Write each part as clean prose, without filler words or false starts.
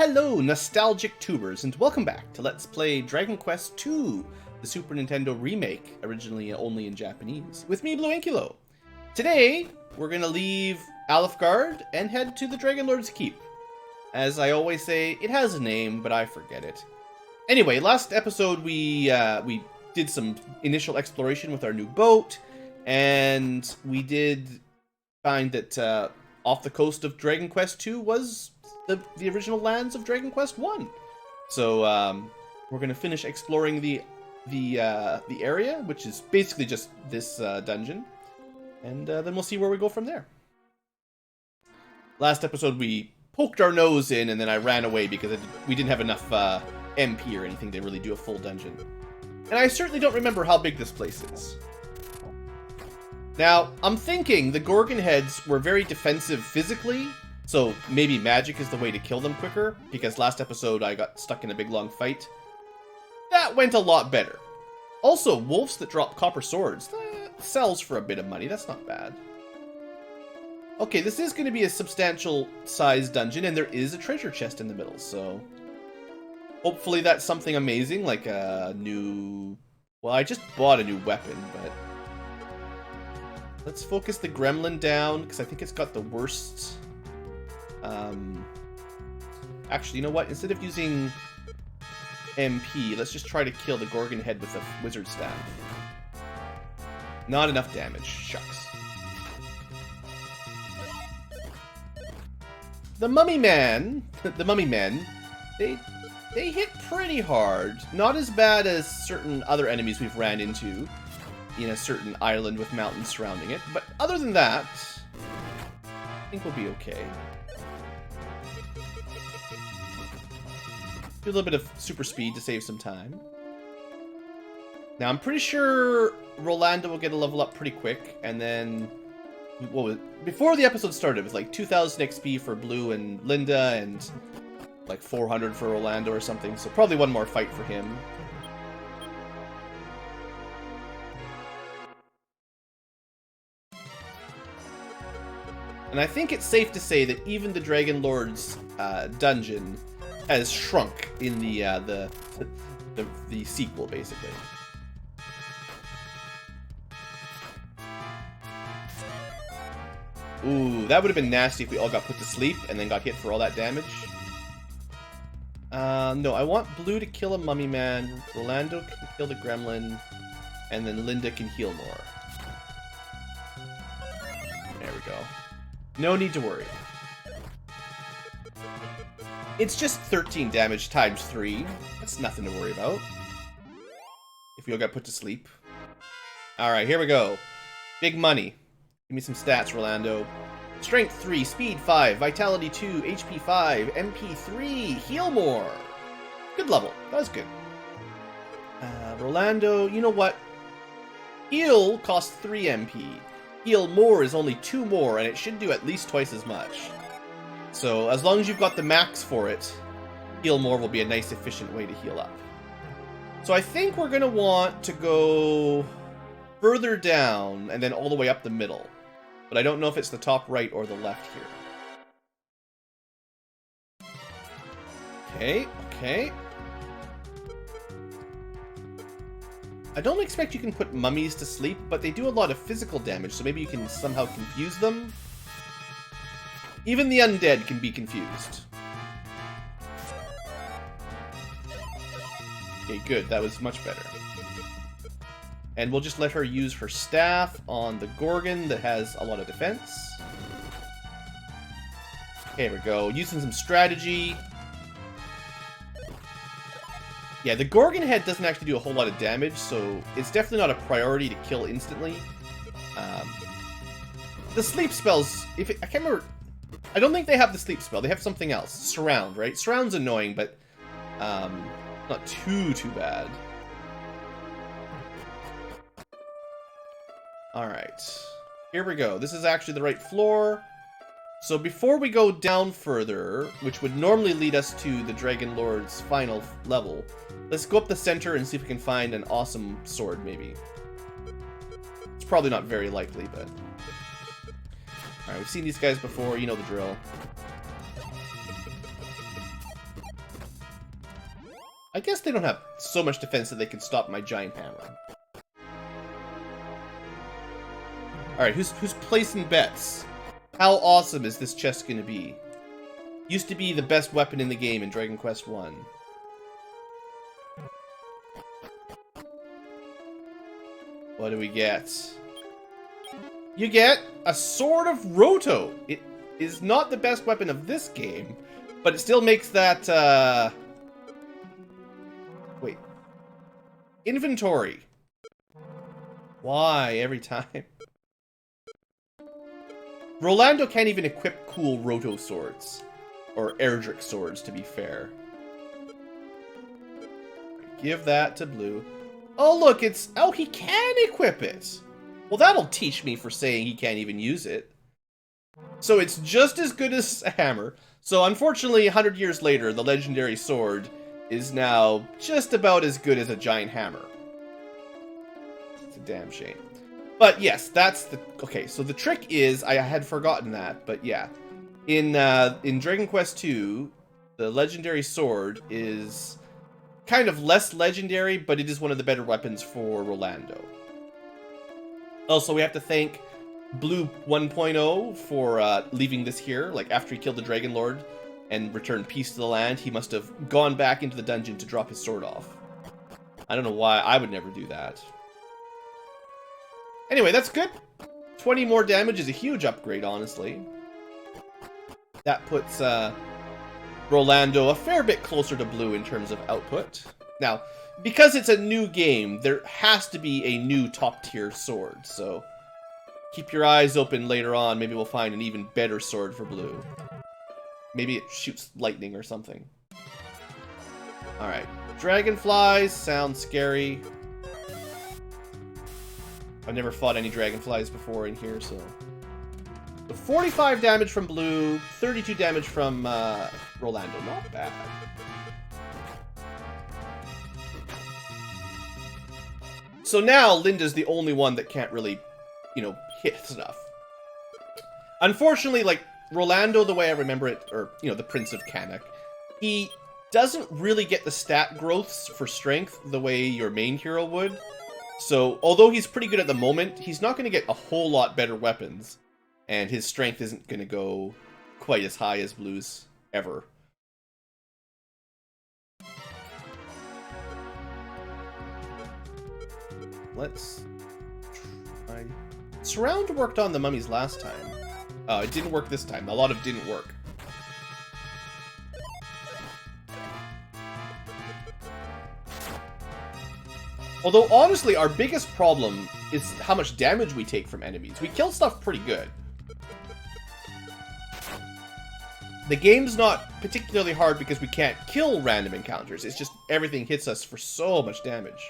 Hello, nostalgic tubers, and welcome back to Let's Play Dragon Quest II, the Super Nintendo remake, originally only in Japanese, with me, BlueAnkylo. Today, we're going to leave Alfgard and head to the Dragonlord's Keep. As I always say, it has a name, but I forget it. Anyway, last episode we did some initial exploration with our new boat, and we did find that off the coast of Dragon Quest II was the original lands of Dragon Quest 1. So we're going to finish exploring the area, which is basically just this dungeon, and then we'll see where we go from there. Last episode we poked our nose in, and then I ran away because we didn't have enough MP or anything to really do a full dungeon. And I certainly don't remember how big this place is. Now, I'm thinking the Gorgon heads were very defensive physically, so maybe magic is the way to kill them quicker, because last episode I got stuck in a big long fight. That went a lot better. Also, wolves that drop copper swords, that sells for a bit of money, that's not bad. Okay, this is going to be a substantial sized dungeon, and there is a treasure chest in the middle, so hopefully that's something amazing, like a new... Well, I just bought a new weapon, but let's focus the gremlin down, because I think it's got the worst... Actually, you know what? Instead of using MP, let's just try to kill the Gorgon head with the wizard staff. Not enough damage. Shucks. The mummy men, they hit pretty hard. Not as bad as certain other enemies we've ran into in a certain island with mountains surrounding it. But other than that, I think we'll be okay. Do a little bit of super speed to save some time. Now, I'm pretty sure Rolando will get a level up pretty quick, and then... What was it? Before the episode started, it was like 2,000 XP for Blue and Linda, and like 400 for Rolando or something, so probably one more fight for him. And I think it's safe to say that even the Dragonlord's dungeon has shrunk in the sequel, basically. Ooh, that would have been nasty if we all got put to sleep and then got hit for all that damage. No, I want Blue to kill a mummy man, Rolando can kill the gremlin, and then Linda can heal more. There we go. No need to worry. It's just 13 damage times 3. That's nothing to worry about. If we all got put to sleep. Alright, here we go. Big money. Give me some stats, Rolando. Strength 3, Speed 5, Vitality 2, HP 5, MP 3, Heal more. Good level. That was good. Rolando, you know what? Heal costs 3 MP. Heal more is only 2 more, and it should do at least twice as much. So, as long as you've got the max for it, heal more will be a nice, efficient way to heal up. So I think we're going to want to go further down and then all the way up the middle. But I don't know if it's the top right or the left here. Okay, okay. I don't expect you can put mummies to sleep, but they do a lot of physical damage, so maybe you can somehow confuse them. Even the undead can be confused. Okay, good. That was much better. And we'll just let her use her staff on the Gorgon that has a lot of defense. Okay, here we go. Using some strategy. Yeah, the Gorgon head doesn't actually do a whole lot of damage, so it's definitely not a priority to kill instantly. The sleep spells, I can't remember... I don't think they have the sleep spell. They have something else. Surround, right? Surround's annoying, but not too bad. Alright. Here we go. This is actually the right floor. So before we go down further, which would normally lead us to the Dragonlord's final level, let's go up the center and see if we can find an awesome sword, maybe. It's probably not very likely, but... Alright, we've seen these guys before, you know the drill. I guess they don't have so much defense that they can stop my giant hammer. Alright, who's placing bets? How awesome is this chest gonna be? Used to be the best weapon in the game in Dragon Quest 1. What do we get? You get a Sword of Roto. It is not the best weapon of this game, but it still makes that, Wait. Inventory. Why every time? Rolando can't even equip cool Roto swords. Or Erdrick swords, to be fair. Give that to Blue. Oh, look, it's... Oh, he can equip it! Well, that'll teach me for saying he can't even use it. So it's just as good as a hammer. So, unfortunately, 100 years later, the legendary sword is now just about as good as a giant hammer. It's a damn shame. But yes, that's the... Okay, so the trick is... I had forgotten that, but yeah. In Dragon Quest II, the legendary sword is kind of less legendary, but it is one of the better weapons for Rolando. Also, we have to thank Blue 1.0 for leaving this here. Like, after he killed the dragonlord and returned peace to the land, he must have gone back into the dungeon to drop his sword off. I don't know why. I would never do that. Anyway, that's good. 20 more damage is a huge upgrade, honestly. That puts Rolando a fair bit closer to Blue in terms of output. Now, because it's a new game, there has to be a new top-tier sword, so keep your eyes open later on. Maybe we'll find an even better sword for Blue. Maybe it shoots lightning or something. Alright. Dragonflies sound scary. I've never fought any dragonflies before in here, so... 45 damage from Blue, 32 damage from Rolando. Not bad. So now Linda's the only one that can't really, you know, hit stuff. Unfortunately, like, Rolando, the way I remember it, or, you know, the Prince of Canuck, he doesn't really get the stat growths for strength the way your main hero would. So, although he's pretty good at the moment, he's not going to get a whole lot better weapons. And his strength isn't going to go quite as high as Blue's ever. Let's try... Surround worked on the mummies last time. It didn't work this time. A lot of it didn't work. Although, honestly, our biggest problem is how much damage we take from enemies. We kill stuff pretty good. The game's not particularly hard because we can't kill random encounters. It's just everything hits us for so much damage.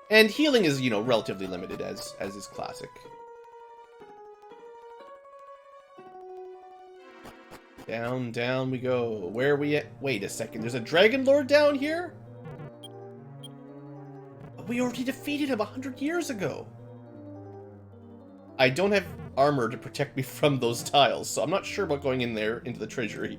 And healing is, you know, relatively limited, as is classic. Down, down we go. Where are we at? Wait a second, there's a dragonlord down here? We already defeated him 100 years ago. I don't have armor to protect me from those tiles, so I'm not sure about going in there into the treasury.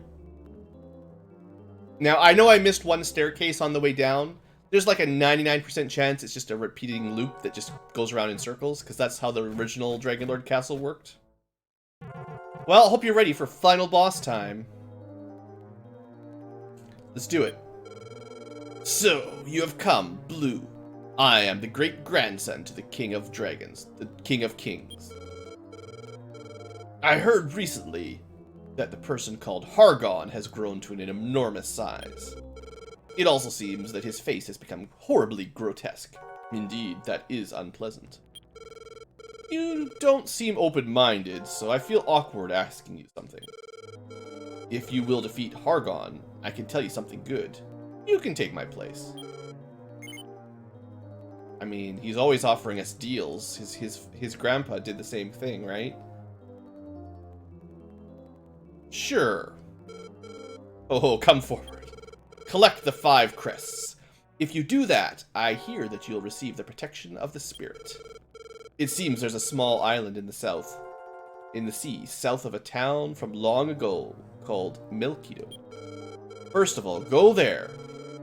Now, I know I missed one staircase on the way down. There's like a 99% chance it's just a repeating loop that just goes around in circles, because that's how the original Dragonlord castle worked. Well, I hope you're ready for final boss time. Let's do it. So, you have come, Blue. I am the great-grandson to the King of Dragons, the King of Kings. I heard recently that the person called Hargon has grown to an enormous size. It also seems that his face has become horribly grotesque. Indeed, that is unpleasant. You don't seem open-minded, so I feel awkward asking you something. If you will defeat Hargon, I can tell you something good. You can take my place. I mean, he's always offering us deals. His grandpa did the same thing, right? Sure. Oh, come forward. Collect the 5 crests. If you do that, I hear that you'll receive the protection of the spirit. It seems there's a small island in the south, in the sea, south of a town from long ago, called Milkido. First of all, go there.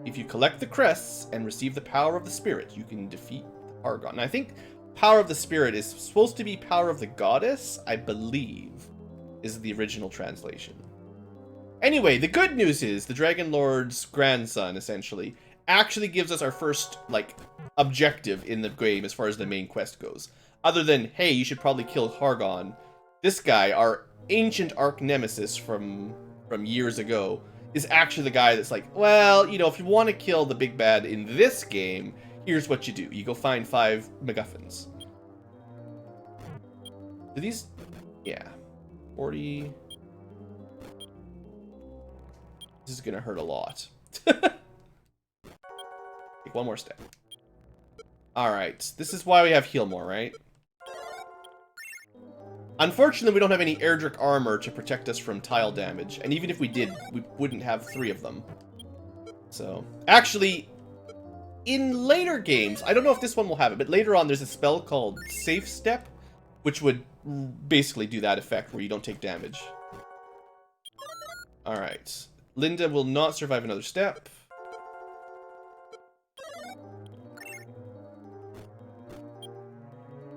If you collect the crests and receive the power of the spirit, you can defeat Argon. And I think power of the spirit is supposed to be power of the goddess, I believe, is the original translation. Anyway, the good news is the dragonlord's grandson, essentially, actually gives us our first, like, objective in the game as far as the main quest goes. Other than, hey, you should probably kill Hargon. This guy, our ancient arch nemesis from years ago, is actually the guy that's like, well, you know, if you want to kill the big bad in this game, here's what you do. You go find 5 MacGuffins. Do these... Yeah. 40... This is gonna hurt a lot. Take one more step. Alright, this is why we have heal more, right? Unfortunately, we don't have any Erdrick armor to protect us from tile damage, and even if we did, we wouldn't have 3 of them. So, actually, in later games, I don't know if this one will have it, but later on there's a spell called Safe Step, which would basically do that effect where you don't take damage. Alright. Linda will not survive another step.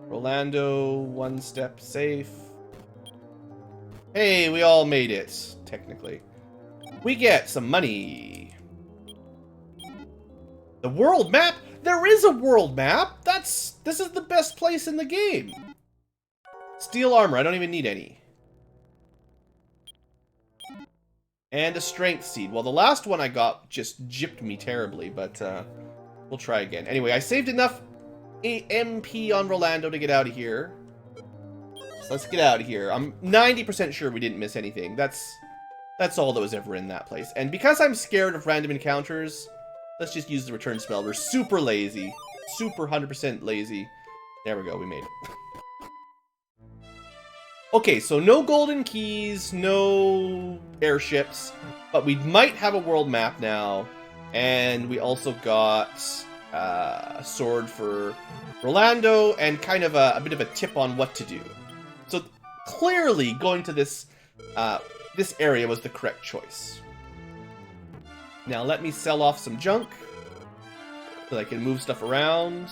Rolando, 1 step safe. Hey, we all made it, technically. We get some money. The world map? There is a world map! This is the best place in the game. Steel armor, I don't even need any. And a strength seed. Well, the last one I got just gypped me terribly, but we'll try again. Anyway, I saved enough MP on Rolando to get out of here. So let's get out of here. I'm 90% sure we didn't miss anything. That's all that was ever in that place. And because I'm scared of random encounters, let's just use the return spell. We're super lazy. Super 100% lazy. There we go, we made it. Okay, so no golden keys, no airships, but we might have a world map now, and we also got a sword for Rolando, and kind of a bit of a tip on what to do. So clearly, going to this this area was the correct choice. Now let me sell off some junk, so I can move stuff around.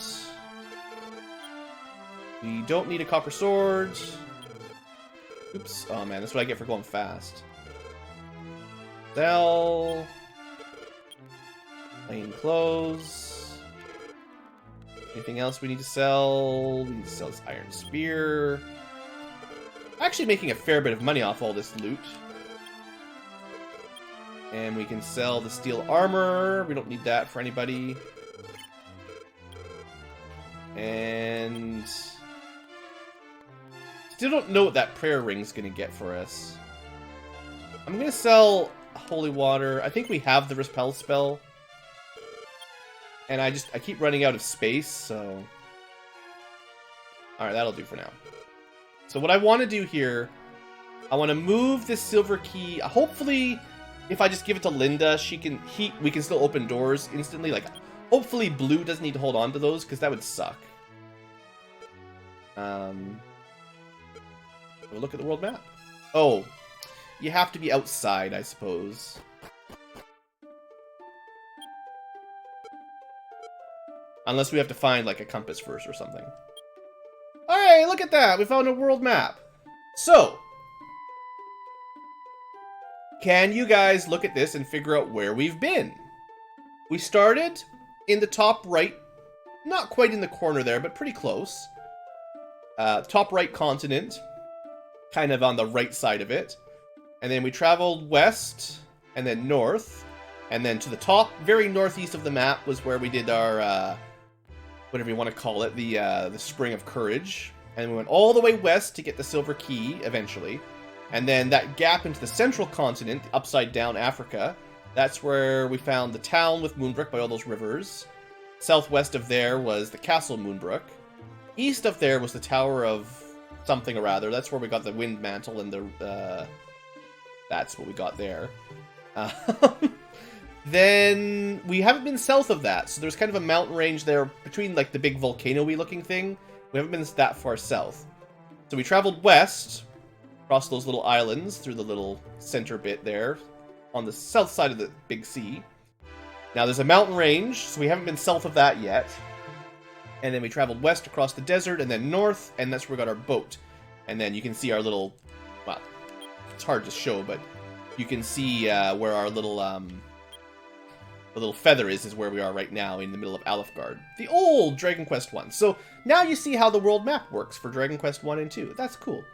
We don't need a copper sword. Oops. Oh man, that's what I get for going fast. Sell. Plain clothes. Anything else we need to sell? We need to sell this iron spear. Actually making a fair bit of money off all this loot. And we can sell the steel armor. We don't need that for anybody. And... still don't know what that prayer ring's gonna get for us. I'm gonna sell holy water. I think we have the repel spell. And I keep running out of space, so... Alright, that'll do for now. So what I want to do here, I want to move this silver key. Hopefully, if I just give it to Linda, we can still open doors instantly. Like, hopefully Blue doesn't need to hold on to those, because that would suck. We'll look at the world map. Oh, you have to be outside, I suppose. Unless we have to find, like, a compass first or something. Alright, look at that! We found a world map. So, can you guys look at this and figure out where we've been? We started in the top right, not quite in the corner there, but pretty close. Top right continent, kind of on the right side of it. And then we traveled west, and then north, and then to the top, very northeast of the map was where we did our, whatever you want to call it, the Spring of Courage. And we went all the way west to get the Silver Key, eventually. And then that gap into the central continent, upside down Africa, that's where we found the town with Moonbrook by all those rivers. Southwest of there was the Castle Moonbrook. East of there was the Tower of something or other. That's where we got the Wind Mantle and the... that's what we got there. Then we haven't been south of that, so there's kind of a mountain range there between like the big volcano-y looking thing. We haven't been that far south. So we traveled west, Across those little islands through the little center bit there on the south side of the big sea. Now there's a mountain range, so we haven't been south of that yet. And then we traveled west across the desert and then north, and that's where we got our boat. And then you can see our little, well, it's hard to show, but you can see where our little, the little feather is where we are right now in the middle of Alefgard. The old Dragon Quest 1. So now you see how the world map works for Dragon Quest 1 and 2. That's cool.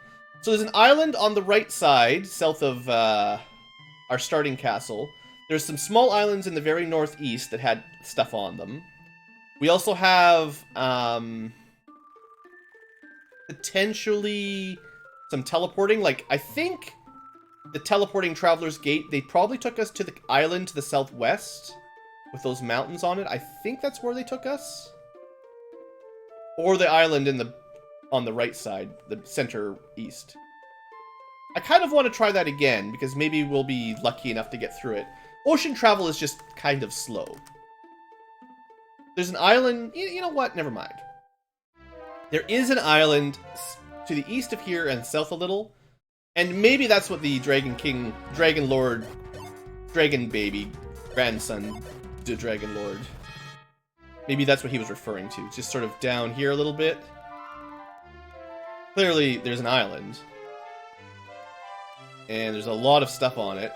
So there's an island on the right side, south of our starting castle. There's some small islands in the very northeast that had stuff on them. We also have potentially some teleporting. Like, I think the teleporting Traveler's Gate, they probably took us to the island to the southwest with those mountains on it. I think that's where they took us. Or the island on the right side, the center east. I kind of want to try that again, because maybe we'll be lucky enough to get through it. Ocean travel is just kind of slow. There's an island... You know what? Never mind. There is an island to the east of here and south a little. And maybe that's what the Dragon King, dragonlord, dragon baby, grandson, the dragonlord. Maybe that's what he was referring to. Just sort of down here a little bit. Clearly, there's an island. And there's a lot of stuff on it.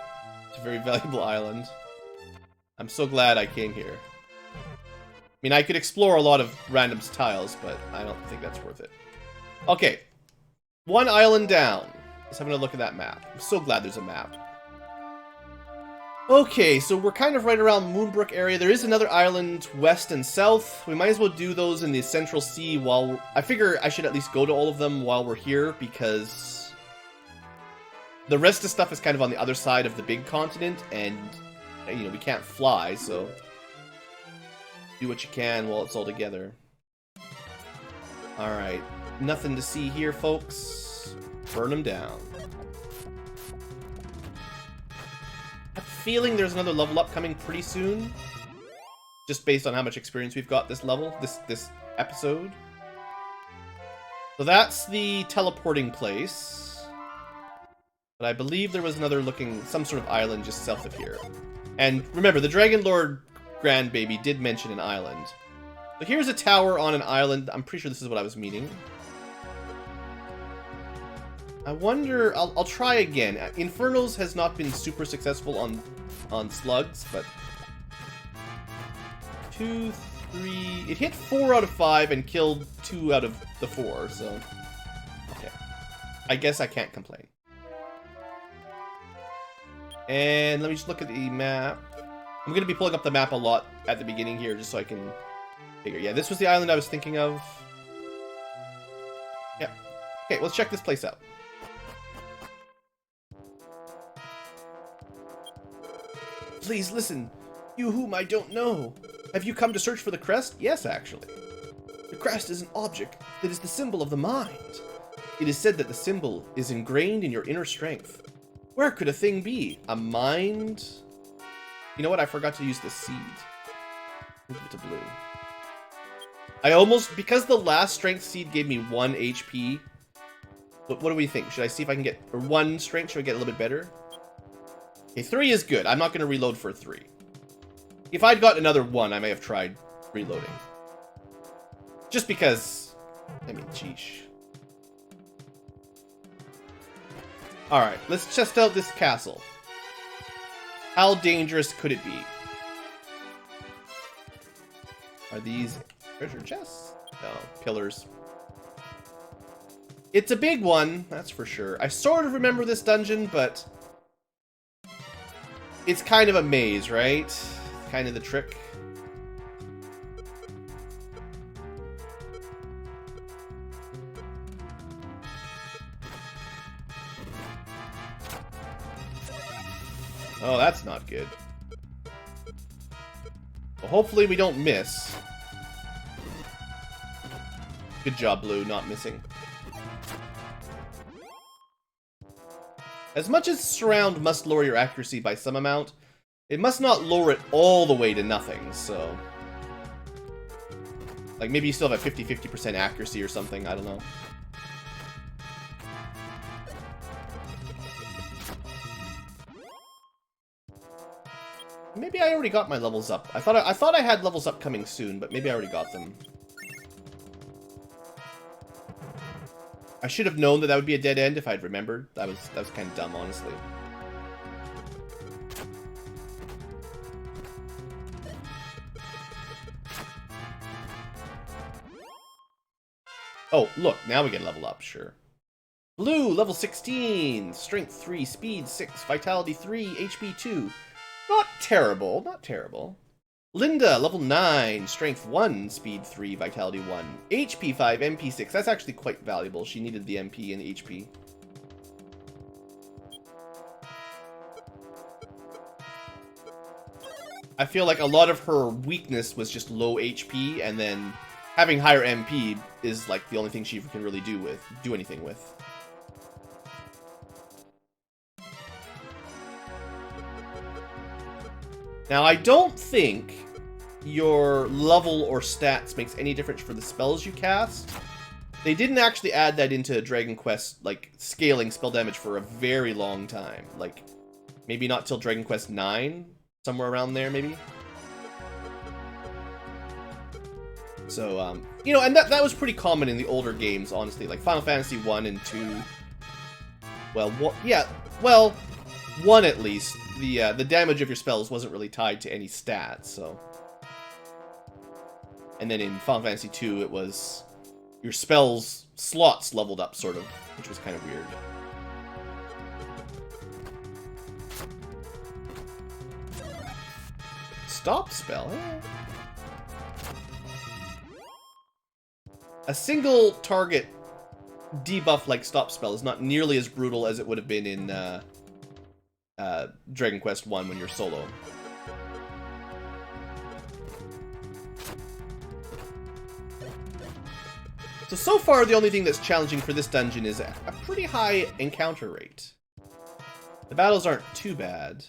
It's a very valuable island. I'm so glad I came here. I mean, I could explore a lot of random tiles, but I don't think that's worth it. Okay. One island down. Let's have a look at that map. I'm so glad there's a map. Okay, so we're kind of right around Moonbrook area. There is another island west and south. We might as well do those in the Central Sea while I figure I should at least go to all of them while we're here, because the rest of the stuff is kind of on the other side of the big continent, and, you know, we can't fly, so do what you can while it's all together. Alright, nothing to see here, folks. Burn them down. I have a feeling there's another level up coming pretty soon. Just based on how much experience we've got this level, this episode. So that's the teleporting place. But I believe there was another looking, some sort of island just south of here. And remember, the dragonlord grandbaby did mention an island. So here's a tower on an island. I'm pretty sure this is what I was meaning. I wonder... I'll try again. Infernals has not been super successful on slugs, but... 2, 3... It hit 4 out of 5 and killed 2 out of the 4, so... Okay. I guess I can't complain. And let me just look at the map. I'm going to be pulling up the map a lot at the beginning here, just so I can figure. Yeah, this was the island I was thinking of. Yeah. Okay, let's check this place out. Please listen, you whom I don't know. Have you come to search for the crest? Yes, actually. The crest is an object that is the symbol of the mind. It is said that the symbol is ingrained in your inner strength. Where could a thing be? A mind? You know what? I forgot to use the seed. Move it to blue. I almost... Because the last strength seed gave me 1 HP. What do we think? Should I see if I can get... Or 1 strength? Should I get a little bit better? Okay, 3 is good. I'm not going to reload for 3. If I'd got another 1, I may have tried reloading. Just because... I mean, sheesh. Alright, let's test out this castle. How dangerous could it be? Are these treasure chests? No, pillars. It's a big one, that's for sure. I sort of remember this dungeon, but... It's kind of a maze, right? Kind of the trick. Oh, that's not good. Well, hopefully we don't miss. Good job, Blue, not missing. As much as Surround must lower your accuracy by some amount, it must not lower it all the way to nothing, so... Like, maybe you still have a 50% accuracy or something, I don't know. Maybe I already got my levels up. I thought I had levels up coming soon, but maybe I already got them. I should have known that that would be a dead end if I'd remembered. That was kind of dumb, honestly. Oh, look, now we get level up, sure. Blue, level 16, strength 3, speed 6, vitality 3, HP 2. Not terrible, not terrible. Linda, level 9, strength 1, speed 3, vitality 1, HP 5, MP 6. That's actually quite valuable. She needed the MP and the HP. I feel like a lot of her weakness was just low HP, and then having higher MP is like the only thing she can really do anything with. Now, I don't think your level or stats makes any difference for the spells you cast. They didn't actually add that into Dragon Quest, like, scaling spell damage for a very long time. Like, maybe not till Dragon Quest 9, somewhere around there, maybe? So, you know, and that was pretty common in the older games, honestly. Like, Final Fantasy 1 and 2. Well, yeah, well, 1 at least. The damage of your spells wasn't really tied to any stats, so... And then in Final Fantasy 2, it was your spells slots leveled up, sort of, which was kind of weird. Stop spell, eh? A single target debuff like stop spell is not nearly as brutal as it would have been in Dragon Quest 1 when you're solo. So far, the only thing that's challenging for this dungeon is a pretty high encounter rate. The battles aren't too bad.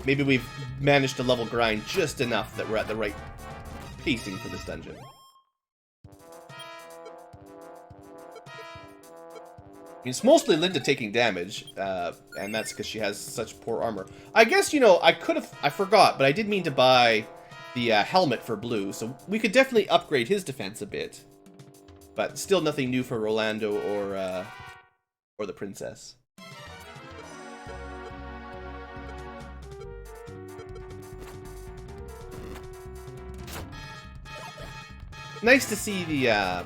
Maybe we've managed to level grind just enough that we're at the right pacing for this dungeon. I mean, it's mostly Linda taking damage, and that's because she has such poor armor. I guess, you know, I forgot, but I did mean to buy the helmet for Blue, so we could definitely upgrade his defense a bit. But still nothing new for Rolando or the princess. Nice to see the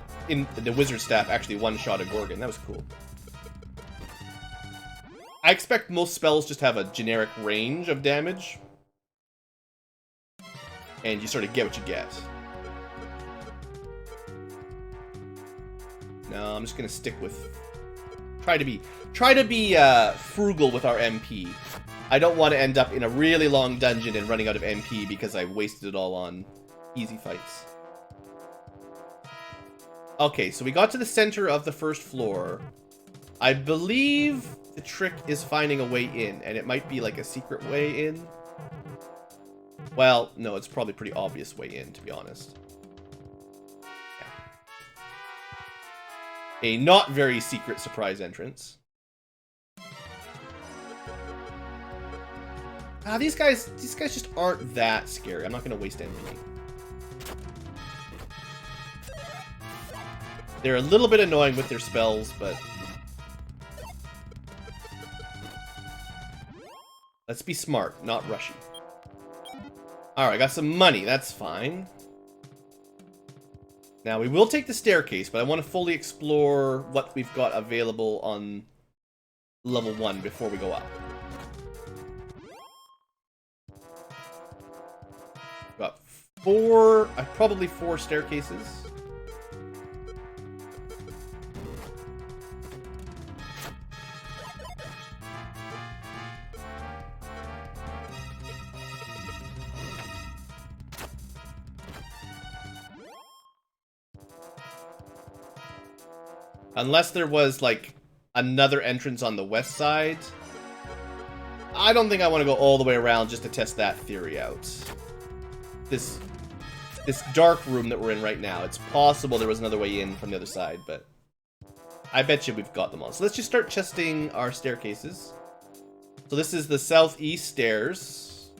wizard staff actually one-shot a Gorgon. That was cool. I expect most spells just have a generic range of damage. And you sort of get what you get. No, I'm just gonna stick with... Try to be frugal with our MP. I don't want to end up in a really long dungeon and running out of MP because I wasted it all on easy fights. Okay, so we got to the center of the first floor. I believe the trick is finding a way in, and it might be like a secret way in. Well, no, it's probably a pretty obvious way in, to be honest. Yeah. A not very secret surprise entrance. Ah, these guys just aren't that scary. I'm not going to waste MP. They're a little bit annoying with their spells, but... Let's be smart, not rushy. Alright, got some money. That's fine. Now, we will take the staircase, but I want to fully explore what we've got available on level 1 before we go up. Got probably four staircases. Unless there was, like, another entrance on the west side. I don't think I want to go all the way around just to test that theory out. This dark room that we're in right now, it's possible there was another way in from the other side, but... I bet you we've got them all. So let's just start testing our staircases. So this is the southeast stairs.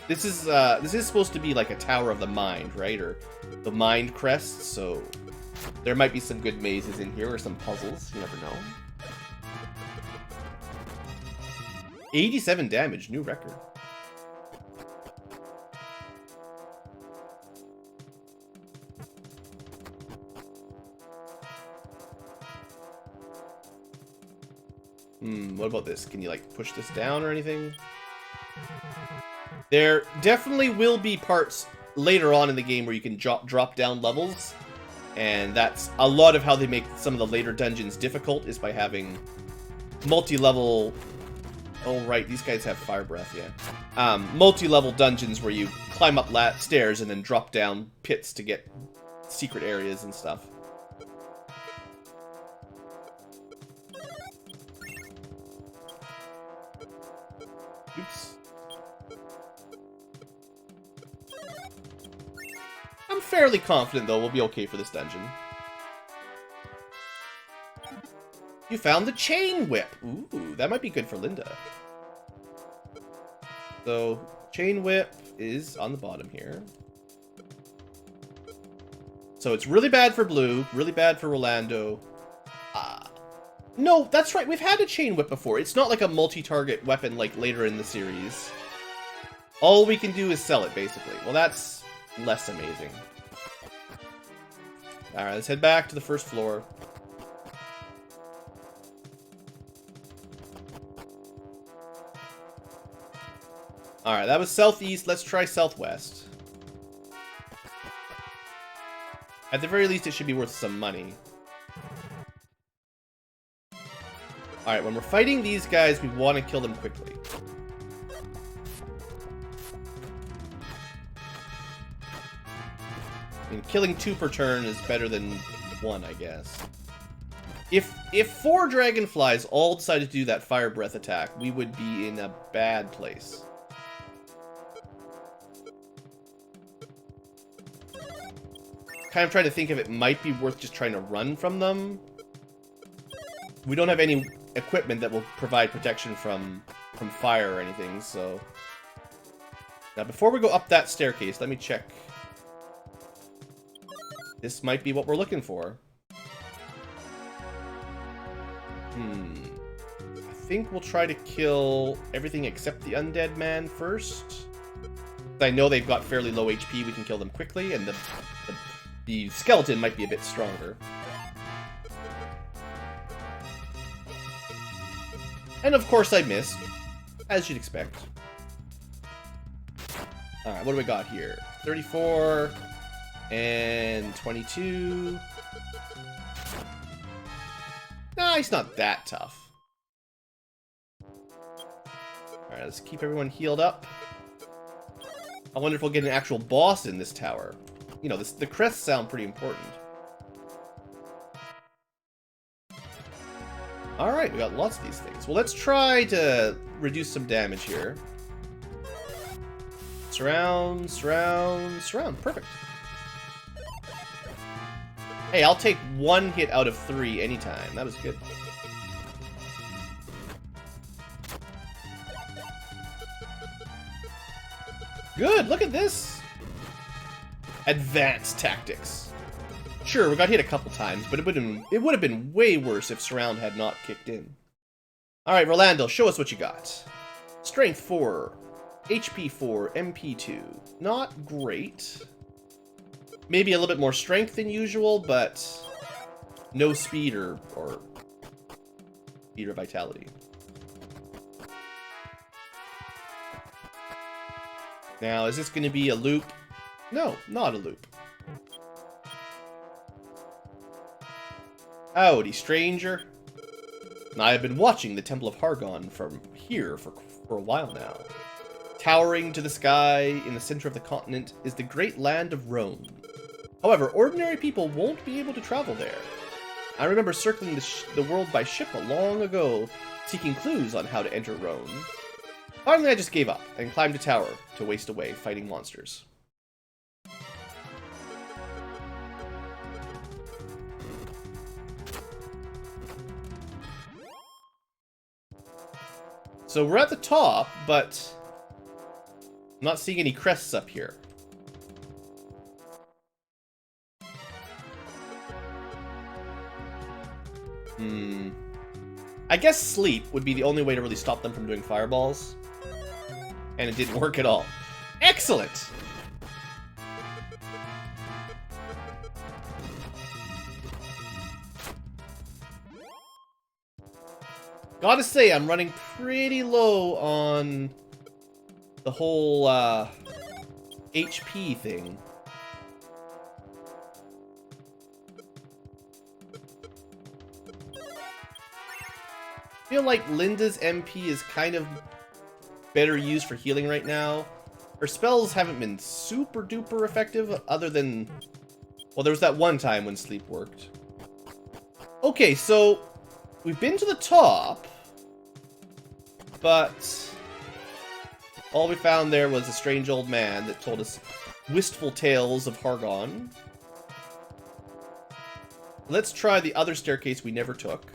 This is supposed to be like a tower of the mind, right? Or the mind crests. So there might be some good mazes in here or some puzzles. You never know. 87 damage, new record. What about this? Can you, like, push this down or anything? There definitely will be parts later on in the game where you can drop down levels. And that's a lot of how they make some of the later dungeons difficult, is by having multi-level... Oh, right, these guys have fire breath, yeah. Multi-level dungeons where you climb up stairs and then drop down pits to get secret areas and stuff. Oops. I'm fairly confident, though, we'll be okay for this dungeon. You found the chain whip. Ooh, that might be good for Linda. So, chain whip is on the bottom here. So it's really bad for Blue, really bad for Rolando. No, that's right. We've had a chain whip before. It's not like a multi-target weapon like later in the series. All we can do is sell it, basically. Well, that's less amazing. Alright, let's head back to the first floor. Alright, that was southeast. Let's try southwest. At the very least, it should be worth some money. Alright, when we're fighting these guys, we want to kill them quickly. I mean, killing 2 per turn is better than 1, I guess. If 4 dragonflies all decided to do that fire breath attack, we would be in a bad place. Kind of trying to think if it might be worth just trying to run from them. We don't have any equipment that will provide protection from fire or anything, so... Now, before we go up that staircase, let me check. This might be what we're looking for. I think we'll try to kill everything except the undead man first. I know they've got fairly low HP, we can kill them quickly, and the skeleton might be a bit stronger. And of course I missed, as you'd expect. Alright, what do we got here? 34 and 22. Nah, he's not that tough. Alright, let's keep everyone healed up. I wonder if we'll get an actual boss in this tower. You know, the crests sound pretty important. Alright, we got lots of these things. Well, let's try to reduce some damage here. Surround, surround, surround. Perfect. Hey, I'll take 1 hit out of 3 anytime. That was good. Good, look at this. Advanced tactics. Sure, we got hit a couple times, but it would have been way worse if Surround had not kicked in. Alright, Rolando, show us what you got. Strength 4, HP 4, MP 2. Not great. Maybe a little bit more strength than usual, but no speed or speed or vitality. Now, is this going to be a loop? No, not a loop. Howdy, stranger. I have been watching the Temple of Hargon from here for a while now. Towering to the sky in the center of the continent is the great land of Rome. However, ordinary people won't be able to travel there. I remember circling the world by ship long ago, seeking clues on how to enter Rome. Finally, I just gave up and climbed a tower to waste away fighting monsters. So we're at the top, but I'm not seeing any crests up here. I guess sleep would be the only way to really stop them from doing fireballs. And it didn't work at all. Excellent! Gotta say, I'm running pretty low on the whole HP thing. I feel like Linda's MP is kind of better used for healing right now. Her spells haven't been super duper effective, other than... Well, there was that one time when sleep worked. Okay, so we've been to the top, but all we found there was a strange old man that told us wistful tales of Hargon. Let's try the other staircase we never took.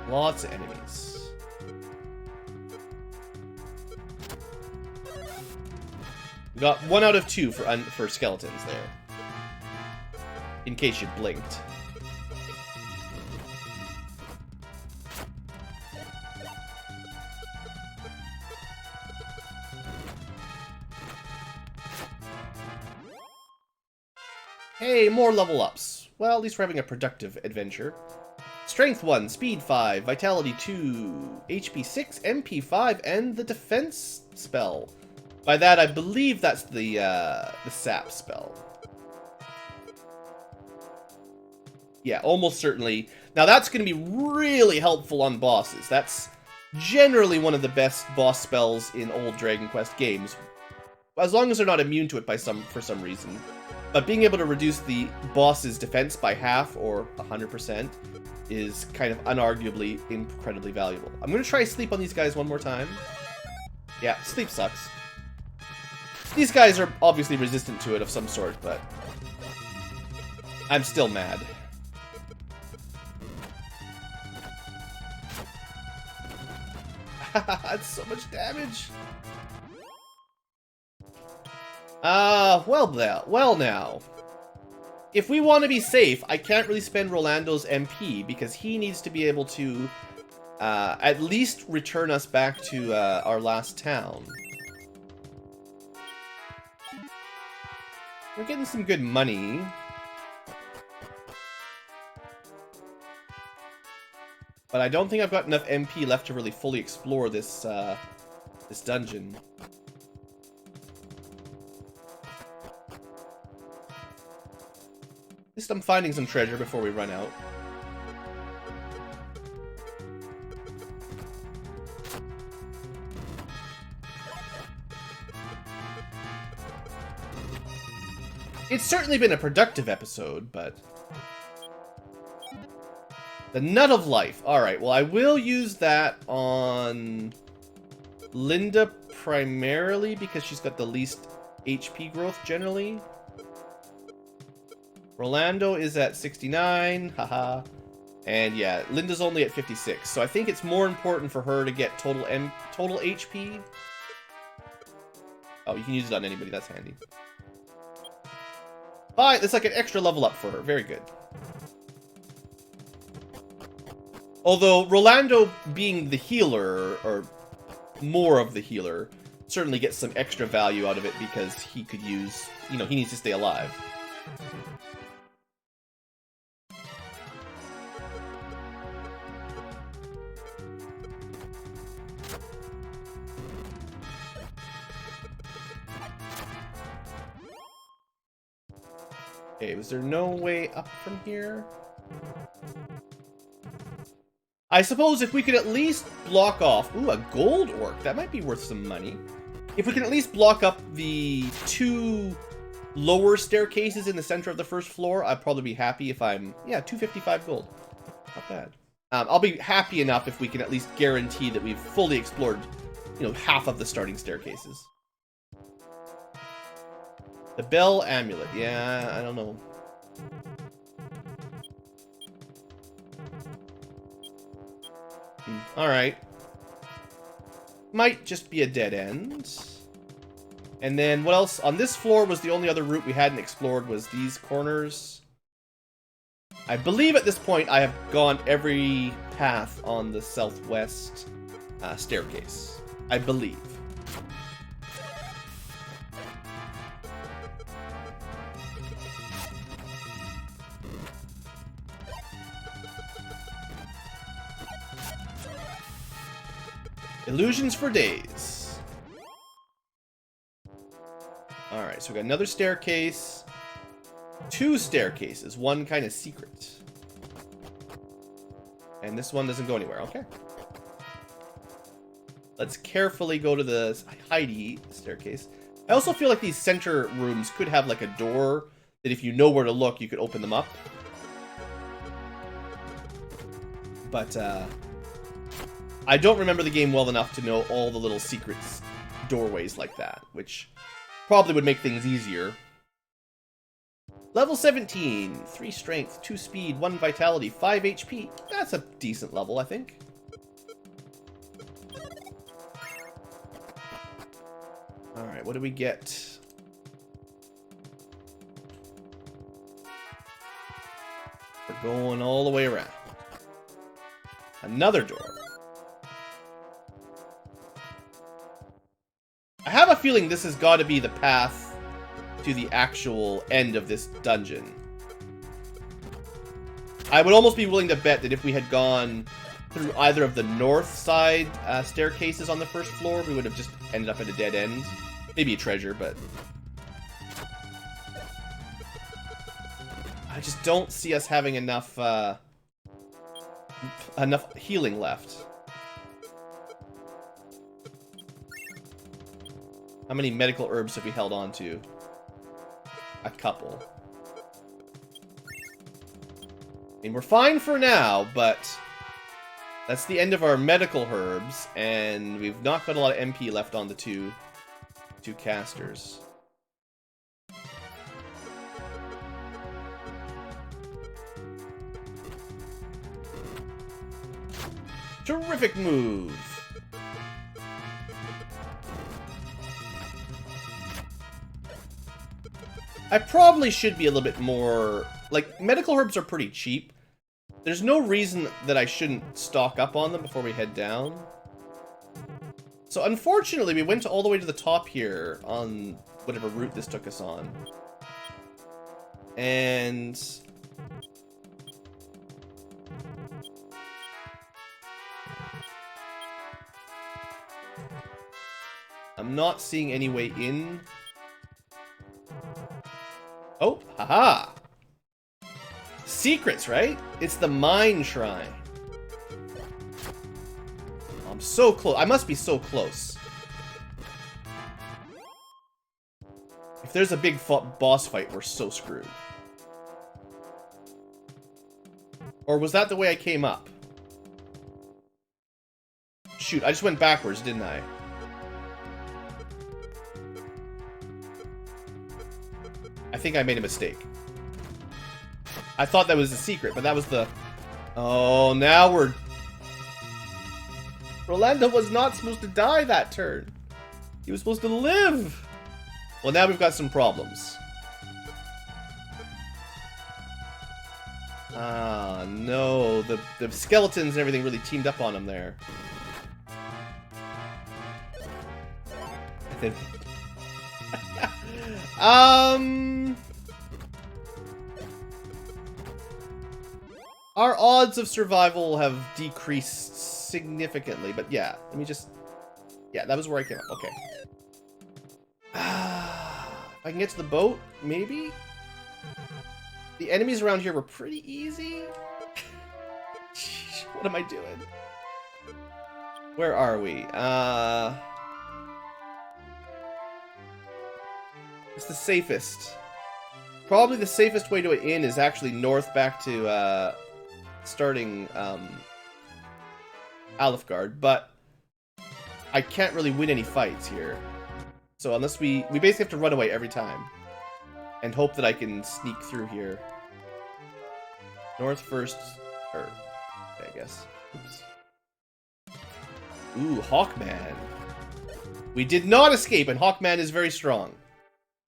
Lots of enemies. We got 1 out of 2 for skeletons there. In case you blinked. Hey, more level ups. Well, at least we're having a productive adventure. Strength 1, Speed 5, Vitality 2, HP 6, MP 5, and the Defense spell. By that, I believe that's the Sap spell. Yeah, almost certainly. Now, that's going to be really helpful on bosses. That's generally one of the best boss spells in old Dragon Quest games, as long as they're not immune to it for some reason. But being able to reduce the boss's defense by half or 100% is kind of unarguably incredibly valuable. I'm going to try sleep on these guys one more time. Yeah, sleep sucks. These guys are obviously resistant to it of some sort, but I'm still mad. That's so much damage. Well now. If we want to be safe, I can't really spend Rolando's MP, because he needs to be able to at least return us back to our last town. We're getting some good money. But I don't think I've got enough MP left to really fully explore this this dungeon. At least I'm finding some treasure before we run out. It's certainly been a productive episode, but... The Nut of Life. Alright, well I will use that on Linda primarily because she's got the least HP growth generally. Rolando is at 69, haha. And yeah, Linda's only at 56, so I think it's more important for her to get total HP. Oh, you can use it on anybody, that's handy. But it's like an extra level up for her, very good. Although, Rolando being the healer, or more of the healer, certainly gets some extra value out of it because he could use, you know, he needs to stay alive. Okay, was there no way up from here? I suppose if we could at least block off... Ooh, a gold orc. That might be worth some money. If we can at least block up the 2 lower staircases in the center of the first floor, I'd probably be happy if I'm... Yeah, 255 gold. Not bad. I'll be happy enough if we can at least guarantee that we've fully explored, you know, half of the starting staircases. The bell amulet. Yeah, I don't know. Alright. Might just be a dead end. And then what else? On this floor was the only other route we hadn't explored was these corners. I believe at this point I have gone every path on the southwest staircase. I believe. Illusions for days. Alright, so we got another staircase. 2 staircases, one kind of secret. And this one doesn't go anywhere, okay. Let's carefully go to the Heidi staircase. I also feel like these center rooms could have like a door that if you know where to look, you could open them up. But, I don't remember the game well enough to know all the little secrets doorways like that, which probably would make things easier. Level 17, 3 strength, 2 speed, 1 vitality, 5 HP. That's a decent level, I think. Alright, what do we get? We're going all the way around. Another door. I have a feeling this has got to be the path to the actual end of this dungeon. I would almost be willing to bet that if we had gone through either of the north side staircases on the first floor, we would have just ended up at a dead end. Maybe a treasure, but... I just don't see us having enough enough healing left. How many medical herbs have we held on to? A couple. I mean, we're fine for now, but that's the end of our medical herbs, and we've not got a lot of MP left on the two casters. Terrific move! I probably should be a little bit more... Like, medical herbs are pretty cheap. There's no reason that I shouldn't stock up on them before we head down. So, unfortunately, we went all the way to the top here on whatever route this took us on. And... I'm not seeing any way in. Oh, haha! Secrets, right? It's the mine shrine. I'm so close. I must be so close. If there's a big boss fight, we're so screwed. Or was that the way I came up? Shoot, I just went backwards, didn't I? I think I made a mistake. I thought that was a secret, but that was the... Oh, now we're... Rolando was not supposed to die that turn. He was supposed to live. Well, now we've got some problems. Ah, no. The skeletons and everything really teamed up on him there. I think... Our odds of survival have decreased significantly, but yeah, let me just... Yeah, that was where I came up. Okay. If I can get to the boat, maybe? The enemies around here were pretty easy. What am I doing? Where are we? It's the safest. Probably the safest way to an inn is actually north back to, starting, Alifgard, but I can't really win any fights here. So unless we basically have to run away every time. and hope that I can sneak through here. North first, or I guess. Oops. Ooh, Hawkman. We did not escape, and Hawkman is very strong.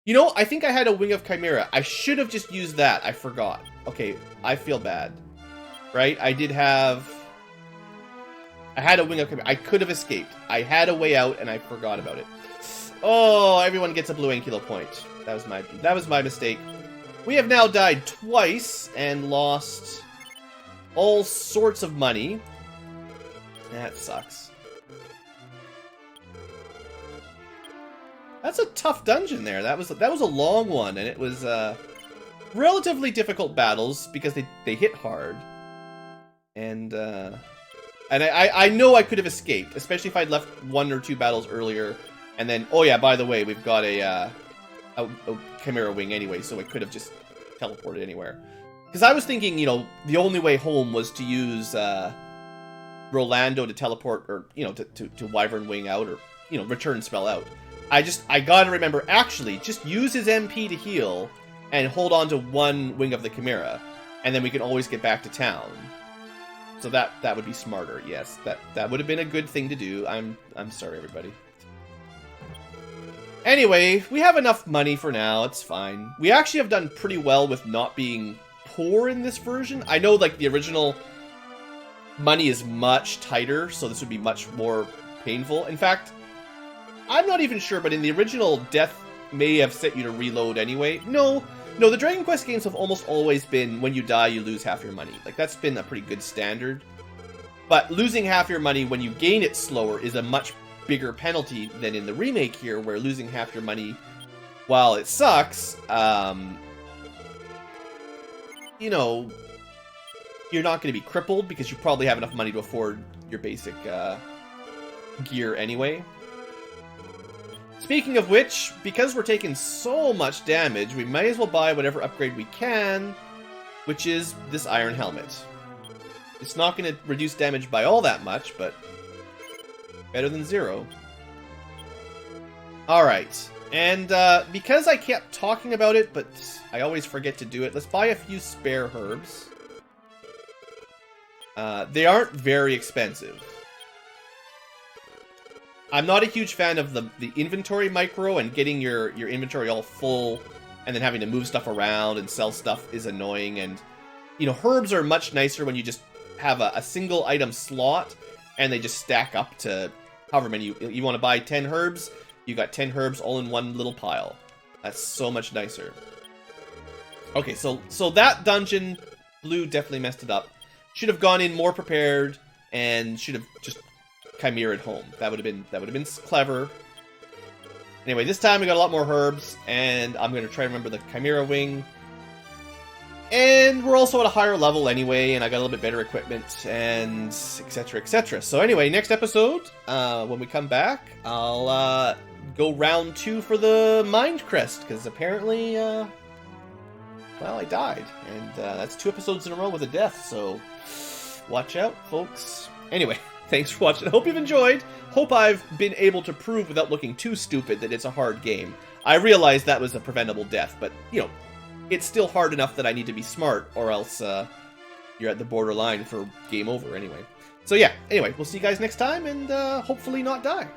You know, I think I had a Wing of Chimera. I should have just used that. I forgot. Okay, I feel bad. Right? I had a Wing of Chimera. I could have escaped. I had a way out, and I forgot about it. Oh, everyone gets a BlueAnkylo point. That was my mistake. We have now died twice and lost all sorts of money. That sucks. That's a tough dungeon there. That was a long one, and it was relatively difficult battles because they hit hard. And I know I could have escaped, especially if I'd left 1 or 2 battles earlier. And then, oh yeah, by the way, we've got a Chimera Wing anyway, so I could have just teleported anywhere. Because I was thinking, you know, the only way home was to use Rolando to teleport, or, you know, to Wyvern Wing out, or, you know, return spell out. I gotta remember, actually, just use his MP to heal, and hold on to 1 Wing of the Chimera, and then we can always get back to town. So that would be smarter, yes. That would have been a good thing to do. I'm sorry, everybody. Anyway, we have enough money for now, it's fine. We actually have done pretty well with not being poor in this version. I know, like, the original money is much tighter, so this would be much more painful. In fact, I'm not even sure, but in the original, death may have set you to reload anyway. No, the Dragon Quest games have almost always been, when you die, you lose half your money. Like, that's been a pretty good standard. But losing half your money when you gain it slower is a much bigger penalty than in the remake here, where losing half your money, while it sucks, you know, you're not going to be crippled because you probably have enough money to afford your basic gear anyway. Speaking of which, because we're taking so much damage, we might as well buy whatever upgrade we can, which is this iron helmet. It's not going to reduce damage by all that much, but better than 0. Alright, and because I kept talking about it, but I always forget to do it, let's buy a few spare herbs. They aren't very expensive. I'm not a huge fan of the inventory micro, and getting your inventory all full and then having to move stuff around and sell stuff is annoying. And, you know, herbs are much nicer when you just have a single item slot and they just stack up to however many you want to buy 10 herbs. You got 10 herbs all in one little pile. That's so much nicer. Okay, so that dungeon, Blue definitely messed it up. Should have gone in more prepared and should have just Chimera at home. That would have been clever. Anyway, this time we got a lot more herbs, and I'm going to try to remember the Chimera Wing. And we're also at a higher level anyway, and I got a little bit better equipment, and etc, etc. So anyway, next episode, when we come back, I'll go round 2 for the Mind Crest, because apparently, well, I died. And that's 2 episodes in a row with a death, so watch out, folks. Anyway. Thanks for watching. I hope you've enjoyed. Hope I've been able to prove without looking too stupid that it's a hard game. I realized that was a preventable death, but, you know, it's still hard enough that I need to be smart, or else you're at the borderline for game over anyway. So yeah, anyway, we'll see you guys next time, and hopefully not die.